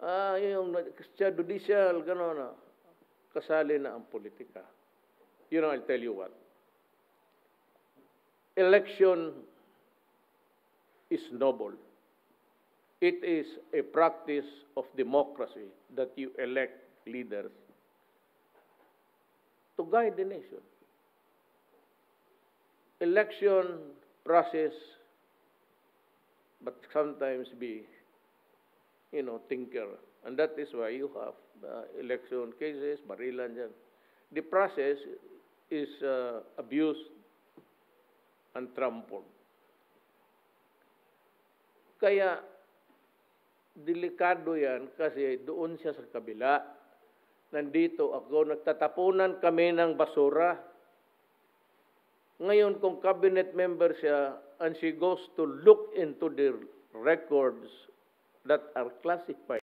Yung sa judicial, gano'n na, kasali na ang politika. You know, I'll tell you what. Election is noble. It is a practice of democracy that you elect leaders to guide the nation. Election process, but sometimes be, thinker. And that is why you have election cases, barilan dyan. The process is abused and trampled. Kaya, delikado yan kasi doon siya sa kabila. Nandito ako, nagtatapunan kami ng basura. Ngayon, kung cabinet member siya and she goes to look into the records that are classified,